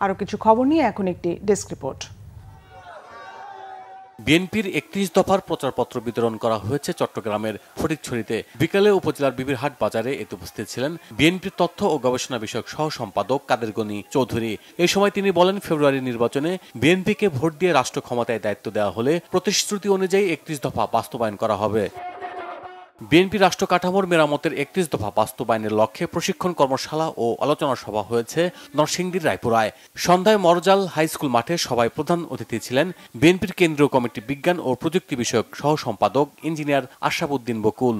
আরও কিছু খবর নিয়ে এখন একটি ডেস্ক রিপোর্ট। বিএনপির ৩১ দফার প্রচারপত্র বিতরণ করা হয়েছে চট্টগ্রামের ফটিকছড়িতে। বিকালে উপজেলার বিবিরহাট বাজারে এতে উপস্থিত ছিলেন বিএনপির তথ্য ও গবেষণা বিষয়ক সহ সম্পাদক কাদের গনি চৌধুরী। এই সময় তিনি বলেন, ফেব্রুয়ারি নির্বাচনে বিএনপিকে ভোট দিয়ে রাষ্ট্র ক্ষমতায় দায়িত্ব দেওয়া হলে প্রতিশ্রুতি অনুযায়ী ৩১ দফা বাস্তবায়ন করা হবে। বিএনপি রাষ্ট্র কাঠামোর মেরামতের ৩১ দফা বাস্তবায়নের লক্ষ্যে প্রশিক্ষণ কর্মশালা ও আলোচনা সভা হয়েছে নরসিংদীর রায়পুরায়। সন্ধ্যায় মরজাল হাই স্কুল মাঠে সভায় প্রধান অতিথি ছিলেন বিএনপির কেন্দ্রীয় কমিটি বিজ্ঞান ও প্রযুক্তি বিষয়ক সহ সম্পাদক ইঞ্জিনিয়ার আশরাফ উদ্দিন বকুল।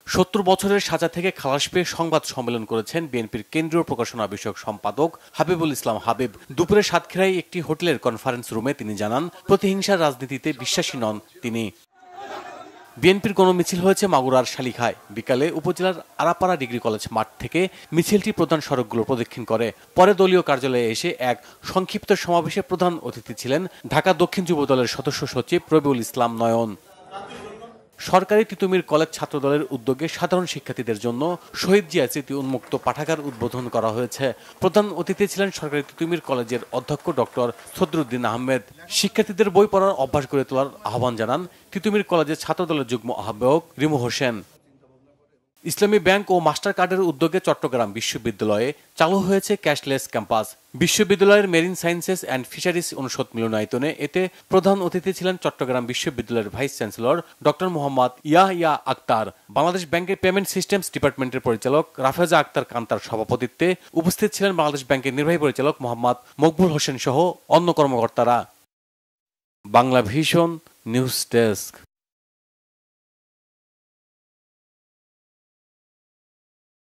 ৭০ বছরের সাজা থেকে খালাস পেয়ে সংবাদ সম্মেলন করেছেন বিএনপির কেন্দ্রীয় প্রকাশনা বিষয়ক সম্পাদক হাবিবুল ইসলাম হাবিব। দুপুরে সাতক্ষীরায় একটি হোটেলের কনফারেন্স রুমে তিনি জানান, প্রতিহিংসার রাজনীতিতে বিশ্বাসী নন তিনি। বিএনপির গণমিছিল হয়েছে মাগুরার শালিখায়। বিকালে উপজেলার আরাপাড়া ডিগ্রি কলেজ মাঠ থেকে মিছিলটি প্রধান সড়কগুলো প্রদক্ষিণ করে। পরে দলীয় কার্যালয়ে এসে এক সংক্ষিপ্ত সমাবেশে প্রধান অতিথি ছিলেন ঢাকা দক্ষিণ যুব দলের সদস্য সচিব রবিউল ইসলাম নয়ন। সরকারি তিতুমির কলেজ ছাত্রদলের উদ্যোগে সাধারণ শিক্ষার্থীদের জন্য শহীদ জিয়া স্মৃতি উন্মুক্ত পাঠাগার উদ্বোধন করা হয়েছে। প্রধান অতিথি ছিলেন সরকারি তিতুমির কলেজের অধ্যক্ষ ডক্টর সদরুদ্দিন আহমেদ। শিক্ষার্থীদের বই পড়ার অভ্যাস গড়ে তোলার আহ্বান জানান তিতুমির কলেজের ছাত্রদলের যুগ্ম আহ্বায়ক রিমু হোসেন। ইসলামী ব্যাংক ও মাস্টার কার্ডের উদ্যোগে চট্টগ্রাম বিশ্ববিদ্যালয়ে চালু হয়েছে ক্যাশলেস ক্যাম্পাস। বিশ্ববিদ্যালয়ের মেরিন সায়েন্সেস অ্যান্ড ফিশারিজ অনুষদ মিলনায়তনে এতে প্রধান অতিথি ছিলেন চট্টগ্রাম বিশ্ববিদ্যালয়ের vice chancellor doctor Mohammad Yahya Akhtar. Bangladesh ব্যাংকের পেমেন্ট সিস্টেমস ডিপার্টমেন্টের পরিচালক রাফেজা আক্তার কান্তার সভাপতিত্বে উপস্থিত ছিলেন বাংলাদেশ ব্যাংকের নির্বাহী পরিচালক মোহাম্মদ মকবুল হোসেন সহ অন্য কর্মকর্তারা। Bangla vision news desk.